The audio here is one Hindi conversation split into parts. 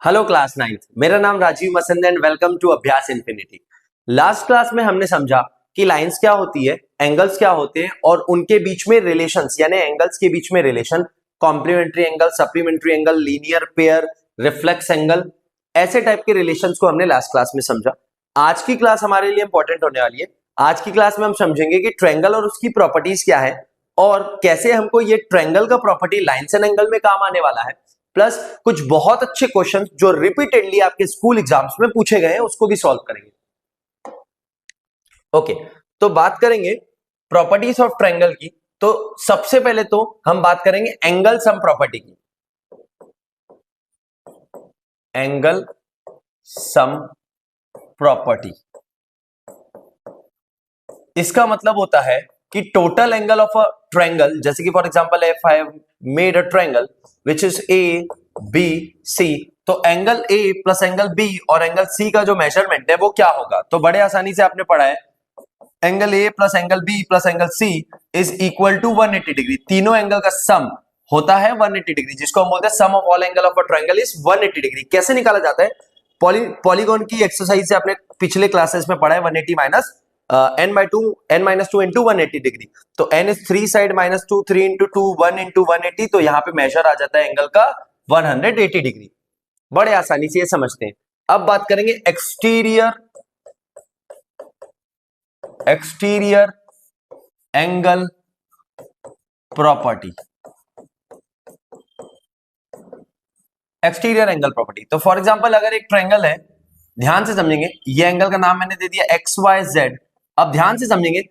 हेलो क्लास नाइन्थ, मेरा नाम Rajiv Masand and welcome to Abhyas infinity. Last class में हमने समझा कि लाइंस क्या होती है, एंगल्स क्या होते हैं और उनके बीच में रिलेशंस यानी एंगल्स के बीच में relation, complementary angle, supplementary angle, linear pair, reflex angle, ऐसे टाइप के रिलेशंस को हमने लास्ट क्लास में समझा। आज की क्लास हमारे लिए इंपॉर्टेंट होने वाली है। आज की क्लास में हम समझेंगे कि ट्रायंगल और उसकी प्रॉपर्टीज क्या है और कैसे हमको ये ट्रायंगल का प्रॉपर्टी लाइंस एंड एंगल में काम आने वाला है, प्लस कुछ बहुत अच्छे क्वेश्चन जो रिपीटेडली आपके स्कूल एग्जाम्स में पूछे गए हैं उसको भी सॉल्व करेंगे। ओके, तो बात करेंगे प्रॉपर्टीज ऑफ ट्रायंगल की। तो सबसे पहले तो हम बात करेंगे एंगल सम प्रॉपर्टी की। एंगल सम प्रॉपर्टी, इसका मतलब होता है कि total angle of a triangle, जैसे कि for example if I have made a triangle which is A B C, तो angle A plus angle B और एंगल सी का जो मेजरमेंट है वो क्या होगा। तो बड़े आसानी से आपने पढ़ा है, angle A plus angle B plus angle C is equal to 180 degree. तीनों एंगल का सम होता है 180 डिग्री, जिसको हम बोलते हैं sum of all angle of a triangle is 180 degree. कैसे निकाला जाता है? पॉलीगॉन की एक्सरसाइज से आपने पिछले क्लासेस में पढ़ा है 180 minus n by 2 n minus 2 into 180 degree. तो n is 3 side minus 2, 3 into 2 1 into 180, तो यहां पे मेजर आ जाता है एंगल का 180 डिग्री। बड़े आसानी से ये समझते हैं। अब बात करेंगे exterior angle property. Exterior angle property, तो फॉर एग्जांपल अगर एक ट्रायंगल है, ध्यान से समझेंगे, ये एंगल का नाम मैंने दे दिया XYZ। अब ध्यान से समझेंगे,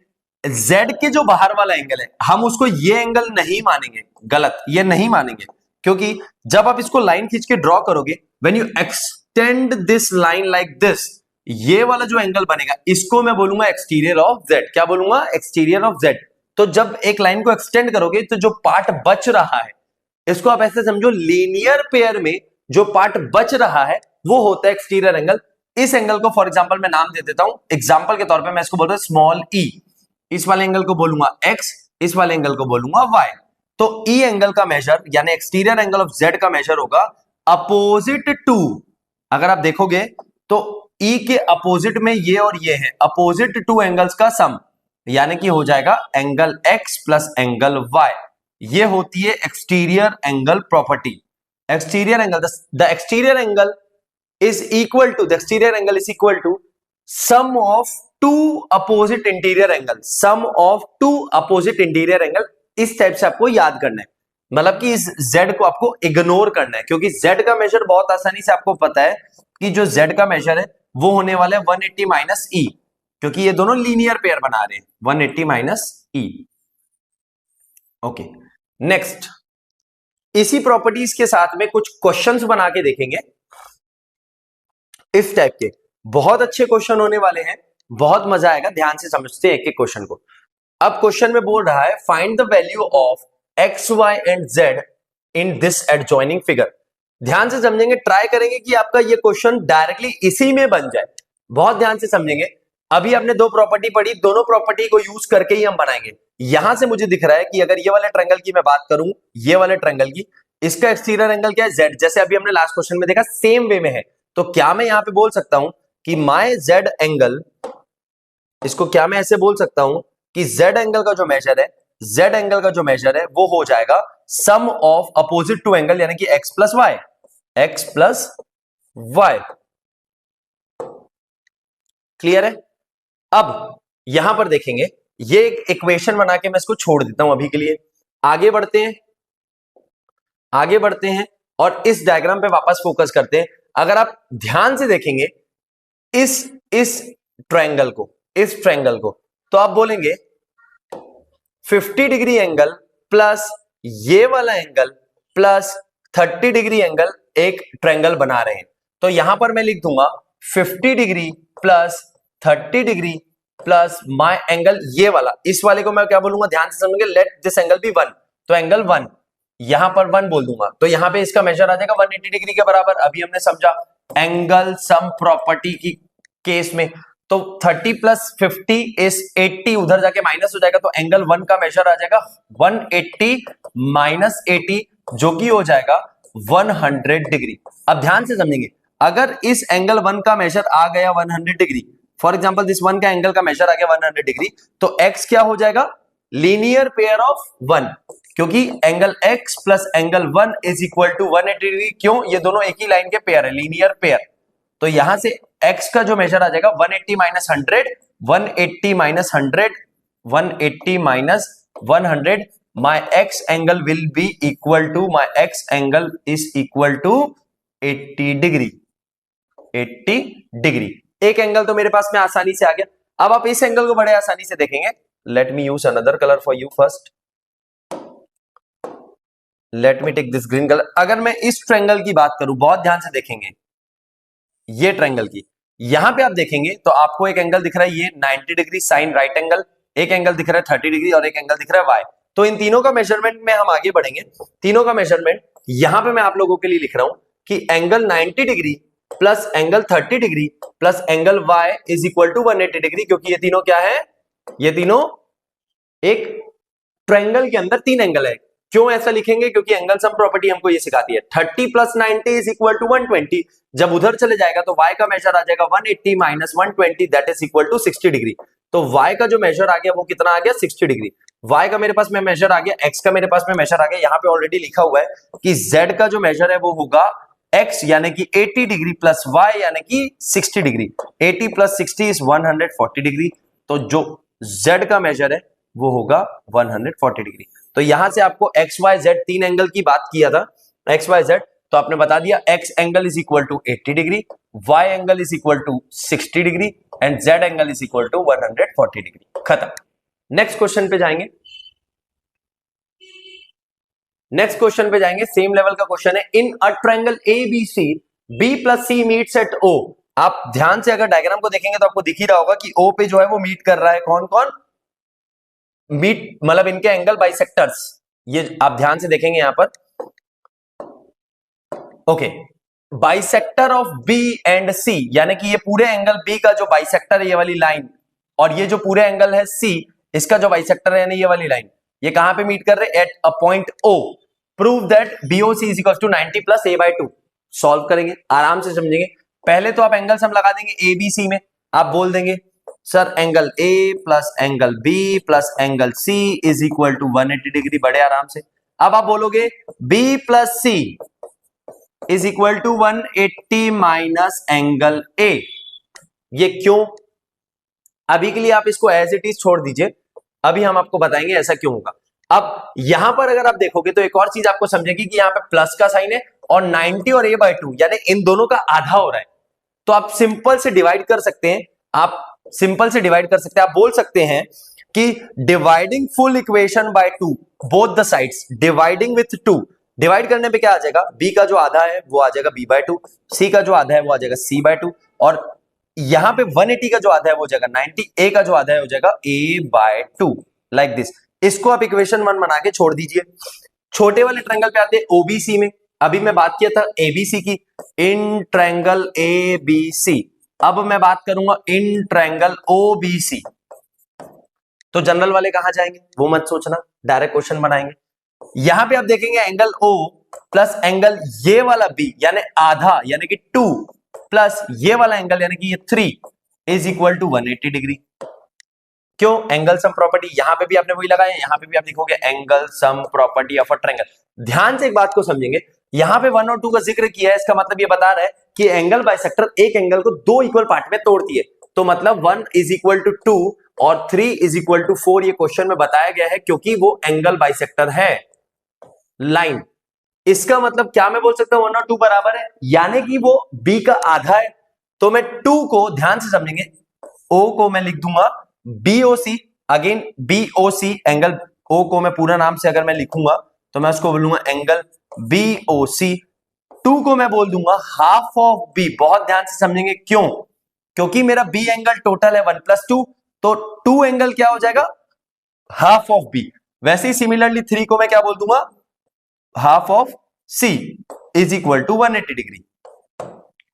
Z के जो बाहर वाला एंगल है हम उसको ये एंगल नहीं मानेंगे, गलत, ये नहीं मानेंगे, क्योंकि जब आप इसको लाइन खींच के ड्रॉ करोगे, when you extend this line like this, ये वाला जो एंगल बनेगा इसको मैं बोलूंगा एक्सटीरियर ऑफ Z। क्या बोलूंगा? Exterior of Z। तो जब एक लाइन को एक्सटेंड करोगे तो जो पार्ट बच रहा है, इसको आप ऐसे समझो, लीनियर पेयर में जो पार्ट बच रहा है वो होता है एक्सटीरियर एंगल। इस एंगल को फॉर एग्जांपल मैं नाम दे देता हूं, एग्जांपल के तौर पे मैं इसको बोलता हूं स्मॉल ई। इस वाले एंगल को बोलूंगा x, इस वाले एंगल को बोलूंगा y। तो ई एंगल का मेजर यानी एक्सटीरियर एंगल ऑफ z का मेजर होगा अपोजिट टू, अगर आप देखोगे तो ई के अपोजिट में ये और ये है, अपोजिट टू एंगल्स का सम, यानी कि हो जाएगा angle x plus angle y। ये होती है exterior angle property. Exterior angle, the exterior angle is equal to, the exterior angle is equal to sum of two opposite interior angle, sum of two opposite interior angle। इस टाइप से आपको याद करना है, मतलब कि इस z को आपको इग्नोर करना है, क्योंकि z का मेजर बहुत आसानी से आपको पता है कि जो z का मेजर है वो होने वाला है 180 माइनस ई, क्योंकि ये दोनों लीनियर पेयर बना रहे हैं, 180 माइनस ई। ओके, नेक्स्ट, इसी प्रॉपर्टीज के साथ में कुछ क्वेश्चंस बना के देखेंगे। इस टाइप के बहुत अच्छे क्वेश्चन होने वाले हैं, बहुत मजा आएगा। ध्यान से समझते हैं एक एक क्वेश्चन को। अब क्वेश्चन में बोल रहा है find the value of X Y and Z in this adjoining figure. ध्यान से समझेंगे, ट्राई करेंगे कि आपका ये क्वेश्चन डायरेक्टली इसी में बन जाए। बहुत ध्यान से समझेंगे। अभी हमने दो प्रॉपर्टी पढ़ी, दोनों प्रॉपर्टी को यूज करके ही हम बनाएंगे। यहां से मुझे दिख रहा है कि अगर ये वाले ट्रायंगल की मैं बात करूं, ये वाले ट्रायंगल की, इसका एक्सटीरियर एंगल क्या है? जेड। जैसे अभी हमने लास्ट क्वेश्चन में देखा, सेम वे में है। तो क्या मैं यहां पे बोल सकता हूं कि माय जेड एंगल, इसको क्या मैं ऐसे बोल सकता हूं कि जेड एंगल का जो मेजर है, जेड एंगल का जो मेजर है वो हो जाएगा sum of opposite two angle, यानी कि X plus Y, X plus Y. Clear है? अब यहां पर देखेंगे, ये एक इक्वेशन बना के मैं इसको छोड़ देता हूं अभी के लिए। आगे बढ़ते हैं, आगे बढ़ते हैं और इस डायग्राम पे वापस फोकस करते हैं। अगर आप ध्यान से देखेंगे इस ट्रायंगल को, इस ट्रायंगल को, तो आप बोलेंगे 50 डिग्री एंगल प्लस ये वाला एंगल प्लस 30 डिग्री एंगल एक ट्रायंगल बना रहे हैं। तो यहां पर मैं लिख दूंगा 50 degree plus 30 degree plus my angle, ये वाला, इस वाले को मैं क्या बोलूंगा? ध्यान से समझेंगे, लेट दिस एंगल बी 1। तो एंगल 1, यहां पर 1 बोल दूंगा, तो यहां पे इसका मेजर आ जाएगा 180 डिग्री के बराबर। अभी हमने समझा एंगल सम प्रॉपर्टी की केस में, तो 30 प्लस 50 इज 80, उधर जाके माइनस हो जाएगा, तो एंगल 1 का मेजर आ जाएगा 180 माइनस 80, जो कि हो जाएगा 100 डिग्री। अब ध्यान से समझेंगे, अगर इस एंगल वन का मेजर आ गया 100 degree, for example this one का एंगल का मेजर आ गया 100 डिग्री, तो x क्या हो जाएगा? लीनियर पेयर ऑफ 1, क्योंकि angle x plus angle 1 is equal to 180 degree. क्यों? ये दोनों एक ही लाइन के पेयर है, लीनियर पेयर। तो यहां से x का जो मेजर आ जाएगा 180 minus 100, 180 minus 100, 180 minus 100, my x angle will be equal to, my x angle is equal to 80 degree, 80 degree. एक एंगल तो मेरे पास में आसानी से आ गया। अब आप इस एंगल को बड़े आसानी से देखेंगे। Let me use another colour for you first. Let me take this green colour. अगर मैं इस ट्रायंगल की बात करूं, बहुत ध्यान से देखेंगे, ये ट्रायंगल की, यहां पे आप देखेंगे तो आपको एक एंगल दिख रहा है ये 90 डिग्री साइन राइट एंगल, एक एंगल दिख रहा है 30 डिग्री और एक एंगल दिख रहा है वाई। तो इन तीनों का मेजरमेंट में हम आगे बढ़ेंगे। तीनों का मेजरमेंट यहां पे मैं आप लोगों के लिए लिख रहा हूं कि angle 90 degree plus angle 30 degree plus angle Y is equal to 180 degree, क्योंकि ये तीनों क्या है? ये तीनों एक ट्रायंगल के अंदर तीन एंगल है। क्यों ऐसा लिखेंगे? क्योंकि एंगल सम प्रॉपर्टी हमको ये सिखाती है। 30 प्लस 90 इज इक्वल टू 120। जब उधर चले जाएगा तो y का मेजर आ जाएगा 180 minus 120 that is equal to 60 degree. तो y का जो मेजर आ गया वो कितना आ गया? 60 डिग्री। y का मेरे पास में मेजर आ गया, x का मेरे पास में मेजर आ गया। यहाँ पे ऑलरेडी लिखा हुआ है कि z का जो मेजर है वो होगा x यानी कि 80 डिग्री प्लस y यानी कि 60 डिग्री। 80 plus 60 is 140 degree. तो जो z का मेजर है वो होगा 140 डिग्री। तो यहां से आपको एक्स वाई जेड तीन एंगल की बात किया था, एक्स वाई जेड, तो आपने बता दिया X angle is equal to 80 degree, Y angle is equal to 60 degree and Z angle is equal to 140 degree. खत्म। नेक्स्ट क्वेश्चन पे जाएंगे। नेक्स्ट क्वेश्चन पे जाएंगे, सेम लेवल का क्वेश्चन है। In a triangle A B C, B plus C meets at O. आप ध्यान से अगर डायग्राम को देखेंगे तो आपको दिख ही रहा होगा कि ओ पे जो है वो मीट कर रहा है। कौन कौन मीट? मतलब इनके एंगल बाइसेक्टर्स। ये आप ध्यान से देखेंगे यहां पर। Okay, bisector of B and C, यानी कि ये पूरे एंगल बी का जो बाइसेक्टर है ये वाली लाइन, और ये जो पूरे एंगल है सी, इसका जो बाइसेक्टर है यानी ये वाली लाइन, ये कहां पे मीट कर रहे हैं? At a point O. Prove that BOC is equal to 90 plus A by 2। Solve करेंगे, आराम से समझेंगे। पहले तो आप एंगल सम लगा देंगे ए बी सी में। आप बोल देंगे sir angle A plus angle B plus angle C is equal to 180 degree, बड़े आराम से। अब आप बोलोगे B plus C is equal to 180 minus angle A. ये क्यों? अभी के लिए आप इसको एज इट इज छोड़ दीजिए, अभी हम आपको बताएंगे ऐसा क्यों होगा। अब यहां पर अगर आप देखोगे तो एक और चीज आपको समझेगी कि यहां पे प्लस का साइन है और 90 और a बाई 2 यानी इन दोनों का आधा हो रहा है। तो आप सिंपल से डिवाइड कर सकते हैं, आप सिंपल से डिवाइड कर सकते हैं। आप बोल सकते हैं कि dividing full equation by 2 both the sides, dividing with 2। Divide करने पे क्या आ जाएगा? b का जो आधा है वो आ जाएगा b बाय 2, c का जो आधा है वो आ जाएगा c बाय 2, और यहां पे 180 का जो आधा है वो हो जाएगा 90, a का जो आधा है हो जाएगा a बाय 2, लाइक दिस। इसको आप इक्वेशन 1 बना के छोड़ दीजिए। छोटे वाले ट्रायंगल पे आते हैं ओबीसी में। अभी मैं बात किया था एबीसी की, इन ट्रायंगल एबीसी। अब मैं बात करूंगा इन ट्रायंगल ओबीसी। तो जनरल वाले कहां जाएंगे वो मत सोचना, डायरेक्ट क्वेश्चन बनाएंगे। यहां पे आप देखेंगे एंगल ओ प्लस एंगल ये वाला बी यानी आधा यानी कि 2 प्लस ये वाला एंगल यानी कि ये 3 इज इक्वल टू 180 डिग्री। क्यों? Angle sum property. यहां पे भी आपने वही लगाया, यहां पे भी आप लिखोगे angle sum property of a triangle. ध्यान से एक बात को समझेंगे, यहां पे 1 और 2 का जिक्र किया है, इसका मतलब ये बता रहा है कि एंगल बाइसेक्टर एक एंगल को दो इक्वल पार्ट में तोड़ती है। तो मतलब 1 इज इक्वल टू 2 और 3 इज इक्वल टू 4 ये क्वेश्चन में बताया गया है, क्योंकि वो एंगल बाइसेक्टर है लाइन। इसका मतलब क्या मैं बोल सकता हूं 1 और 2 बराबर है, यानी कि वो b का आधा है। तो मैं 2 को ध्यान से समझेंगे, o को मैं लिख दूंगा BOC, again BOC angle O को मैं पूरा नाम से अगर मैं लिखूंगा तो मैं उसको बोलूंगा एंगल BOC। 2 को मैं बोल दूंगा हाफ ऑफ B। बहुत ध्यान से समझेंगे, क्यों? क्योंकि मेरा B एंगल टोटल है 1 प्लस 2, तो 2 एंगल क्या हो जाएगा? Half of B। वैसे ही सिमिलरली 3 को मैं क्या बोल दूंगा? Half of C is equal to 180 degree.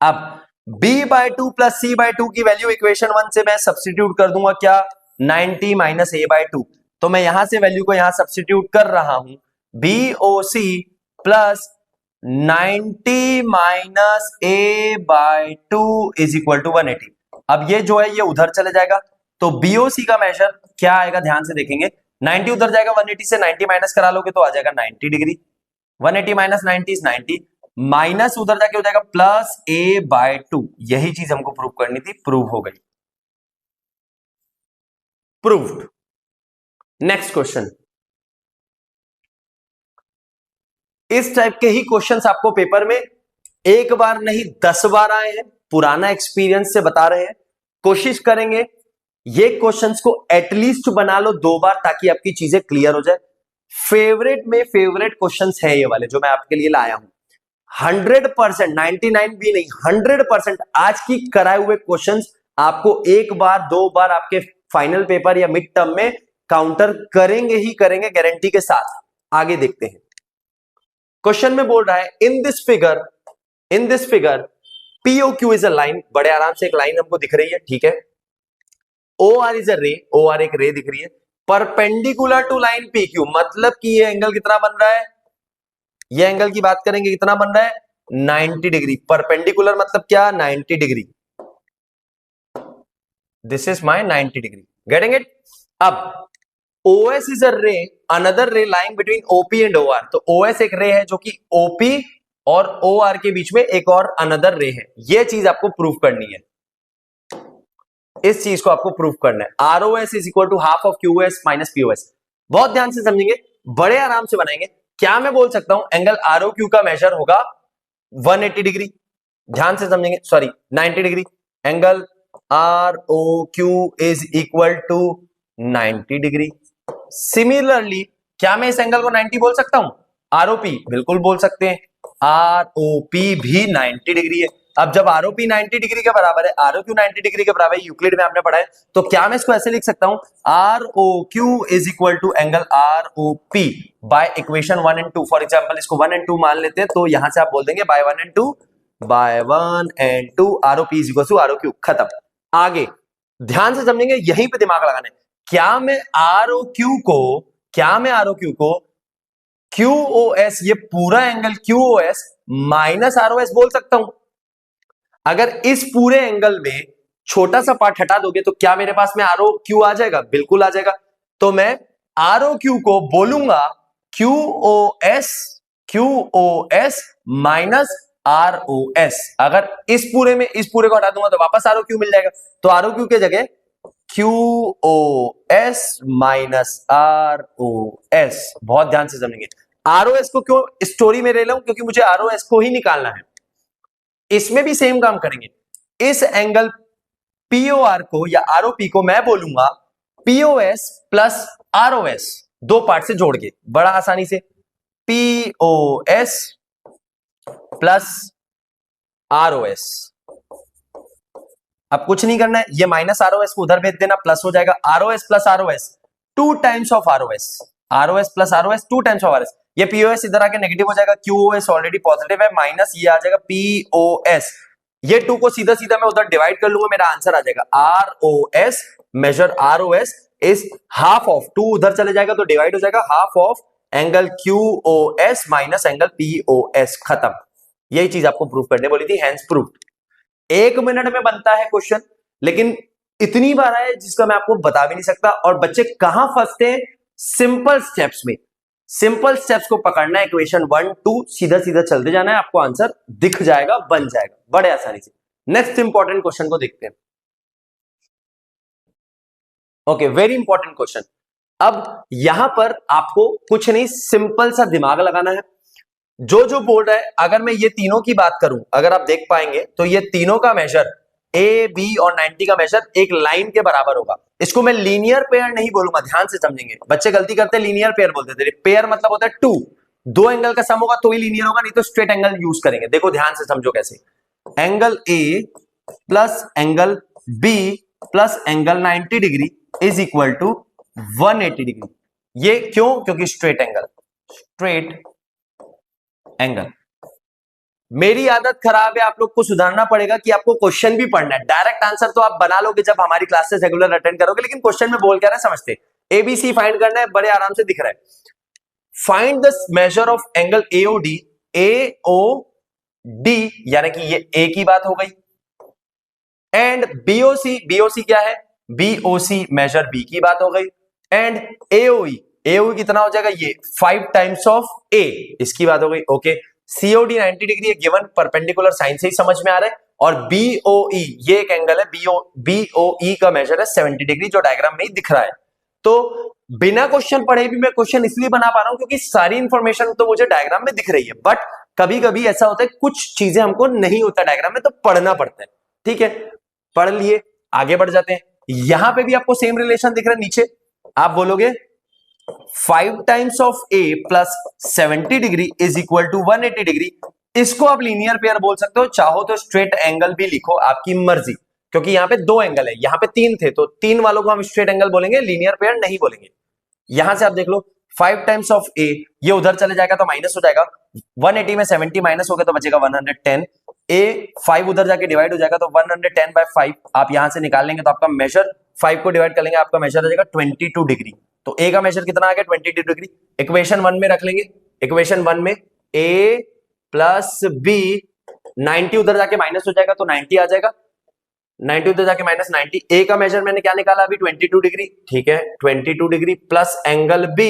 अब b by 2 plus c by 2 की वैल्यू इक्वेशन 1 से मैं सब्स्टिट्यूट कर दूंगा, क्या? 90 माइनस a बाय 2। तो मैं यहां से वैल्यू को यहां सब्स्टिट्यूट कर रहा हूं, BOC plus 90 minus A by 2 is equal to 180। अब ये जो है ये उधर चले जाएगा, तो बीओसी का मेजर क्या आएगा ध्यान से देखेंगे। 90 उधर जाएगा, 180 से 90 माइनस करा लोगे तो आ जाएगा 90 डिग्री। 180 माइनस 90 इज 90, माइनस उधर जाके हो जाएगा प्लस ए बाय 2। यही चीज हमको प्रूव करनी थी, प्रूव हो गई, प्रूव्ड। Next question. इस टाइप के ही क्वेश्चंस आपको पेपर में एक बार नहीं 10 बार आए हैं, पुराना एक्सपीरियंस से बता रहे हैं। कोशिश करेंगे ये क्वेश्चंस को एटलीस्ट बना लो 2 बार ताकि आपकी चीजें क्लियर हो जाए। फेवरेट में फेवरेट क्वेश्चंस है ये वाले जो मैं आपके लिए लाया हूं। 100%, 99 भी नहीं, 100% आज की कराए हुए क्वेश्चंस आपको एक बार 2 बार आपके फाइनल पेपर या मिड टर्म में काउंटर करेंगे ही करेंगे, गारंटी के साथ। आगे देखते हैं। क्वेश्चन में बोल रहा है in this figure POQ is a line. बड़े आराम से एक लाइन हमको दिख रही है, ठीक है। OR इज अ रे, OR एक रे दिख रही है, परपेंडिकुलर टू लाइन PQ, मतलब कि ये एंगल कितना बन रहा है, ये एंगल की बात करेंगे कितना बन रहा है 90 डिग्री। परपेंडिकुलर मतलब क्या, 90 degree. This is my 90 degree, getting it. अब OS इज अ रे, अनदर रे lying between OP and OR। तो OS एक रे है जो कि OP और OR के बीच में एक और अनदर रे है। ये चीज आपको प्रूफ करनी है, इस चीज को आपको प्रूफ करना है। ROS is equal to half of QOS minus POS। बहुत ध्यान से समझेंगे, बड़े आराम से बनाएंगे। क्या मैं बोल सकता हूं एंगल ROQ का मेजर होगा 180 डिग्री, ध्यान से समझेंगे, sorry 90 degree. Angle ROQ is equal to 90 degree. Similarly क्या मैं इस एंगल को 90 बोल सकता हूं, ROP बिल्कुल बोल सकते हैं, ROP भी 90 डिग्री है। अब जब ROP 90 डिग्री के बराबर है, ROQ 90 डिग्री के बराबर है, यूक्लिड में आपने पढ़ा है, तो क्या मैं इसको ऐसे लिख सकता हूं ROQ is equal to angle ROP by equation 1 and 2। For example इसको 1 एंड 2 मान लेते हैं, तो यहां से आप बोल देंगे by 1 and 2, by 1 and 2 ROP is equal to ROQ, खत्म। आगे ध्यान से समझेंगे, यहीं पे दिमाग लगाना है। क्या मैं ROQ को QOS, ये पूरा एंगल QOS माइनस ROS बोल सकता हूं? अगर इस पूरे एंगल में छोटा सा पार्ट हटा दोगे तो क्या मेरे पास में ROQ आ जाएगा? बिल्कुल आ जाएगा। तो मैं ROQ को बोलूंगा QOS माइनस ROS। अगर इस पूरे को हटा दूंगा तो वापस ROQ मिल जाएगा। तो ROQ के जगह QOS माइनस ROS। बहुत ध्यान से समझेंगे। ROS को क्यों स्टोरी में ले लूं, क्योंकि मुझे ROS को ही निकालना है। इसमें भी सेम काम करेंगे। इस एंगल POR को या ROP को मैं बोलूंगा POS प्लस ROS, दो पार्ट से जोड़ के बड़ा आसानी से POS प्लस ROS। अब कुछ नहीं करना है, ये माइनस ROS को उधर भेज देना, प्लस हो जाएगा ROS plus ROS, 2 times of ROS, ROS plus ROS 2 times of ROS। ये POS इधर आके नेगेटिव हो जाएगा, QOS ऑलरेडी पॉजिटिव है, माइनस ये आ जाएगा POS। ये 2 को सीधा सीधा मैं उधर डिवाइड कर लूंगा, मेरा आंसर आ जाएगा ROS। Measure ROS is half of, 2 उधर चले जाएगा तो डिवाइड हो जाएगा, half of angle QOS minus angle POS, खत्म। यही चीज आपको प्रूफ करने बोली थी, हैंस प्रूफ। 1 मिनट में बनता है क्वेश्चन, लेकिन इतनी बार आया जिसका मैं आपको बता भी नहीं सकता। और बच्चे कहां फंसते हैं, सिंपल स्टेप्स में। सिंपल स्टेप्स को पकड़ना है, इक्वेशन 1 2 सीधा सीधा चलते जाना है, आपको आंसर दिख जाएगा, बन जाएगा बड़े आसानी से। नेक्स्ट इंपॉर्टेंट क्वेश्चन को देखते हैं। Okay, very important question. अब यहां पर आपको कुछ नहीं, सिंपल सा दिमाग लगाना है। जो बोल रहा है, अगर मैं ये तीनों की बात करूं, अगर आप देख पाएंगे तो ये तीनों का मेजर A, B और 90 का मेजर एक लाइन के बराबर होगा। इसको मैं लीनियर पेयर नहीं बोलूंगा, ध्यान से समझेंगे। बच्चे गलती करते हैं, लीनियर पेयर बोलते थे। पेयर मतलब होता है 2, 2 एंगल का सम होगा तो ही लीनियर होगा, नहीं तो स्ट्रेट एंगल यूज करेंगे। देखो ध्यान से समझो कैसे, angle A plus angle B plus angle 90 degree is equal to 180 degree. ये क्यों? क्योंकि स्ट्रेट एंगल। मेरी आदत खराब है, आप लोग को सुधारना पड़ेगा कि आपको क्वेश्चन भी पढ़ना है। डायरेक्ट आंसर तो आप बना लोगे जब हमारी क्लासेस रेगुलर अटेंड करोगे, लेकिन क्वेश्चन में बोल क्या रहा है समझते। ABC फाइंड करना है, बड़े आराम से दिख रहा है। Find the measure of angle AOD AOD यानी कि ये A की बात हो गई, एंड BOC क्या है, BOC मेजर B की बात हो गई, एंड AOE कितना हो जाएगा, ये 5 टाइम्स ऑफ A, इसकी बात हो गई। ओके, COD 90 डिग्री है गिवन, परपेंडिकुलर साइन से ही समझ में आ रहा है, और BOE ये एक एंगल है, BOE का मेजर है 70 डिग्री, जो डायग्राम में ही दिख रहा है। तो बिना क्वेश्चन पढ़े भी मैं क्वेश्चन इसलिए बना पा रहा हूं क्योंकि सारी इंफॉर्मेशन तो मुझे डायग्राम में दिख रही है, बट कभी कभी ऐसा होता है कुछ चीजें हमको नहीं होता डायग्राम में, तो पढ़ना पड़ता है। ठीक है, पढ़ लिए, आगे बढ़ जाते हैं। यहां पे भी आपको सेम रिलेशन दिख रहा है, नीचे आप बोलोगे 5 times of A plus 70 degree is equal to 180 degree. इसको आप लीनियर पेयर बोल सकते हो, चाहो तो स्ट्रेट एंगल भी लिखो, आपकी मर्जी, क्योंकि यहां पे 2 एंगल है, यहां पे 3 थे, तो 3 वालों को हम स्ट्रेट एंगल बोलेंगे, लीनियर पेयर नहीं बोलेंगे। यहां से आप देख लो 5 टाइम्स ऑफ A, ये उधर चले जाएगा तो माइनस हो जाएगा, 180 में 70 माइनस हो गया तो बचेगा 110, A 5 उधर जाके डिवाइड हो जाएगा तो 110 बाय 5 आप यहां से निकाल लेंगे, तो आपका मेजर 5 को डिवाइड कर लेंगे, आपका मेजर हो जाएगा 22 डिग्री। तो A का मेजर कितना आ गया, 22 डिग्री। इक्वेशन 1 में रख लेंगे, इक्वेशन 1 में A प्लस B, 90 उधर जाके माइनस हो जाएगा तो 90 आ जाएगा, 90 उधर जाके माइनस 90, A का मेजर मैंने क्या निकाला अभी 22 डिग्री, ठीक है, 22 degree plus angle B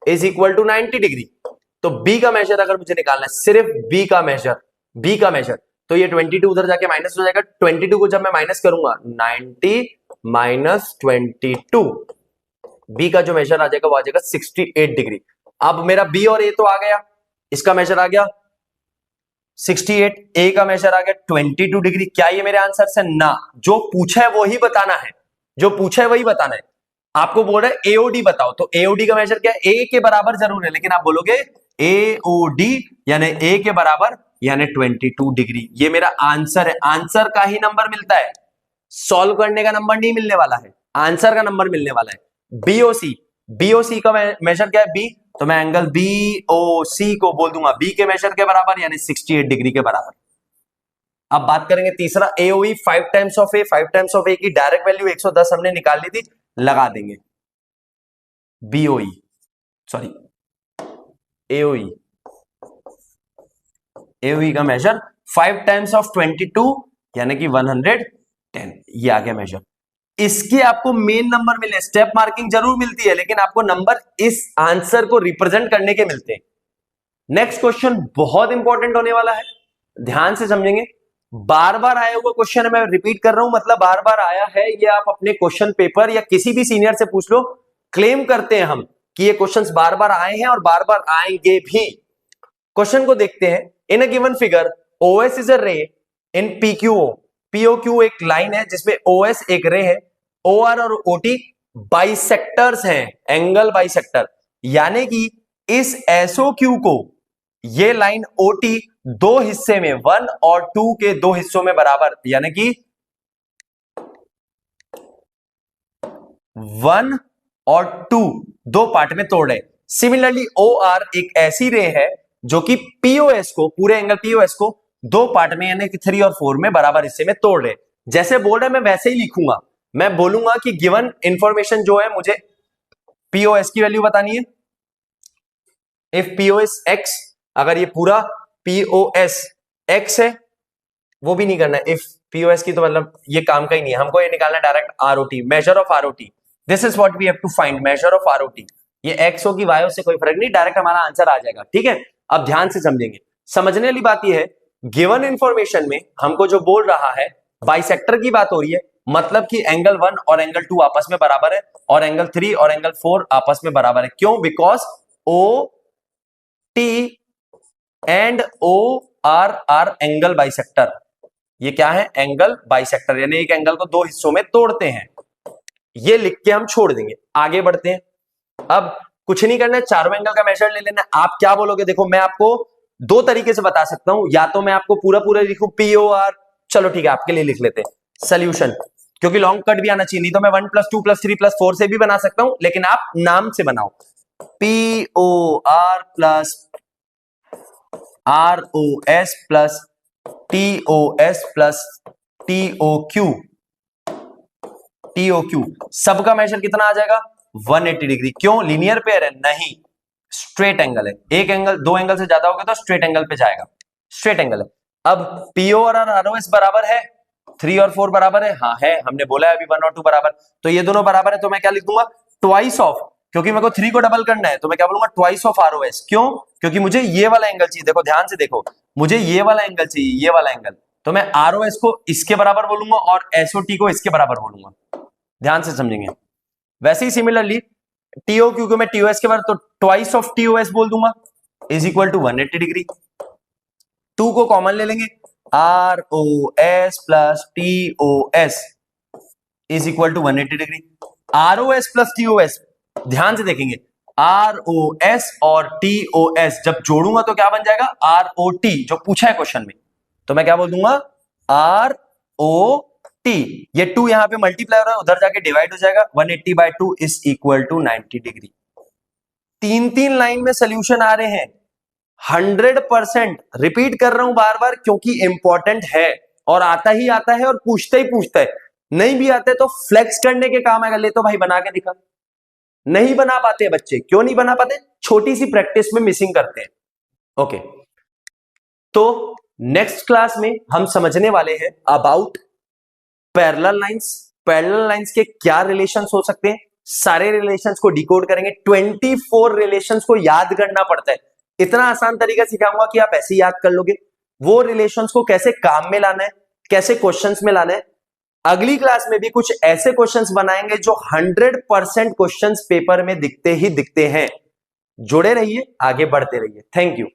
is equal to 90 degree. तो B का मेजर अगर मुझे निकालना है, सिर्फ B का मेजर, तो ये 22 उधर जाके माइनस हो जाएगा, 22 को जब मैं माइनस करूंगा 90 माइनस 22, B का जो मेजर आ जाएगा वो आ जाएगा 68 डिग्री। अब मेरा B और A तो आ गया, इसका मेजर आ गया 68, A का मेजर आ गया 22 डिग्री। क्या ये मेरे आंसर से, ना, जो पूछा है वही बताना है, जो पूछा है वही बताना है। आपको बोल रहा है AOD बताओ, तो AOD का मेजर क्या है, A के बराबर जरूर है, लेकिन आप बोलोगे AOD यानी A के बराबर यानी 22 डिग्री। ये मेरा आंसर है, आंसर का ही नंबर मिलता है, सॉल्व करने का नंबर नहीं मिलने वाला है, आंसर का नंबर मिलने वाला है। BOC का मेजर क्या है, B, तो मैं एंगल BOC को बोल दूंगा B के मेजर के बराबर यानी 68 डिग्री के बराबर। अब बात करेंगे तीसरा, AOE 5 times of A, 5 times of A की डायरेक्ट वैल्यू 110 हमने निकाल ली थी, लगा देंगे BOE, सॉरी AOE का मेजर 5 टाइम्स ऑफ 22 यानी कि 110, ये आ गया मेजर। इसके आपको मेन नंबर मिले, स्टेप मार्किंग जरूर मिलती है, लेकिन आपको नंबर इस आंसर को रिप्रेजेंट करने के मिलते हैं। नेक्स्ट क्वेश्चन बहुत इंपॉर्टेंट होने वाला है, ध्यान से समझेंगे, बार बार आया हुआ क्वेश्चन है, मैं रिपीट कर रहा हूं, मतलब बार बार आया है, ये आप अपने क्वेश्चन पेपर या किसी भी सीनियर से पूछ लो, क्लेम करते हैं हम कि ये क्वेश्चंस बार बार आए हैं और बार बार आएंगे भी। क्वेश्चन को देखते हैं, in a given figure OS is a ray in PQO, POQ एक लाइन है जिसमें OS एक रे है, OR और OT बाइसेक्टर्स हैं, एंगल बाइसेक्टर, यानी कि इस SOQ को ये लाइन OT दो हिस्से में 1 और 2 के दो हिस्सों में बराबर, यानी कि 1 और 2 दो पार्ट में तोड़ रहे। सिमिलरली OR एक ऐसी रे है जो कि POS को, पूरे एंगल POS को दो पार्ट में यानी कि 3 और 4 में बराबर हिस्से में तोड़ रहे। जैसे बोर्ड है मैं वैसे ही लिखूंगा, मैं बोलूंगा कि गिवन इंफॉर्मेशन जो है मुझे POS की वैल्यू बतानी है, इफ POS x, अगर ये पूरा POS x है, वो भी नहीं करना है इफ POS की, तो मतलब ये काम का ही नहीं है, हमको ये निकालना है direct ROT, measure of ROT, this is what we have to find, measure of ROT। ये x हो कि y हो से कोई फर्क नहीं, डायरेक्ट हमारा आंसर आ जाएगा। ठीक है, अब ध्यान से समझेंगे, समझने वाली बात ये है, गिवन इंफॉर्मेशन में हमको जो बोल रहा है बाइसेक्टर की बात हो रही है, मतलब कि एंगल 1 और एंगल 2 आपस में बराबर है और एंगल 3 और एंगल 4 आपस में बराबर है। क्यों? Because OT and OR R angle bisector. ये क्या है? एंगल बाइसेक्टर, यानी एक एंगल को दो हिस्सों में तोड़ते हैं। ये लिख के हम छोड़ देंगे, आगे बढ़ते हैं। अब कुछ नहीं करना है, चारों एंगल का मेजर ले लेना है। आप क्या बोलोगे? देखो मैं आपको दो तरीके से बता सकता हूं, या तो मैं आपको पूरा पूरा लिखूं POR, चलो ठीक है आपके लिए लिख लेते हैं सोल्यूशन, क्योंकि लॉन्ग कट भी आना चाहिए, नहीं तो मैं 1 + 2 + 3 + 4 से भी बना सकता हूं, लेकिन आप नाम से बनाओ, POR + ROS + TOS + TOQ, सबका मेजर कितना आ जाएगा? 180 डिग्री। क्यों? लीनियर पेयर है? नहीं, स्ट्रेट एंगल है, एक एंगल, दो एंगल से ज्यादा हो गया तो स्ट्रेट एंगल पे जाएगा, स्ट्रेट एंगल है। अब पीओ और आरओएस बराबर है, 3 और 4 बराबर है, हाँ है, हमने बोला है अभी 1 और 2 बराबर, तो ये दोनों बराबर है, तो मैं क्या लिख दूंगा, ट्वाइस ऑफ, क्योंकि मेरे को 3 को डबल करना है तो मैं क्या बोलूंगा, ट्वाइस ऑफ आरओएस। क्यों? क्योंकि मुझे ये वाला एंगल चाहिए, देखो ध्यान से देखो, मुझे ये वाला एंगल चाहिए, ये वाला एंगल, तो मैं आरओएस को इसके बराबर बोलूंगा और एसओटी को इसके बराबर बोलूंगा, ध्यान से समझेंगे। वैसे ही सिमिलरली टीओ क्यू को मैं टीओएस के बराबर, तो ट्वाइस ऑफ टीओएस बोल दूंगा, इज इक्वल टू 180 डिग्री। 2 को कॉमन ले लेंगे, R O S plus T O S is equal to 180 degree. R O S plus T O S, ध्यान से देखेंगे, आर ओ एस और टी ओ एस जब जोड़ूंगा तो क्या बन जाएगा, आर ओ टी, जो पूछा है क्वेश्चन में, तो मैं क्या बोल दूंगा, आर ओ टी। ये 2 यहां पे मल्टीप्लाई हो रहा है, उधर जाके डिवाइड हो जाएगा, 180 by 2 is equal to 90 degree. 3 line में सोल्यूशन आ रहे हैं, 100%, रिपीट कर रहा हूं बार बार क्योंकि इंपॉर्टेंट है और आता ही आता है और पूछता ही पूछता है, नहीं भी आते तो फ्लेक्स करने के काम आएगा, ले तो भाई बना के दिखा। नहीं बना पाते बच्चे, क्यों नहीं बना पाते, छोटी सी प्रैक्टिस में मिसिंग करते हैं। ओके, तो नेक्स्ट क्लास में हम समझने वाले हैं about parallel lines. Parallel lines के क्या रिलेशंस हो सकते हैं, सारे रिलेशंस को डिकोड करेंगे। 24 रिलेशंस को याद करना पड़ता है, इतना आसान तरीका सिखाऊंगा कि आप ऐसे याद कर लोगे। वो रिलेशंस को कैसे काम में लाना है, कैसे क्वेश्चंस में लाना है। अगली क्लास में भी कुछ ऐसे क्वेश्चंस बनाएंगे जो 100% क्वेश्चंस पेपर में दिखते ही दिखते हैं। जुड़े रहिए, आगे बढ़ते रहिए। Thank you.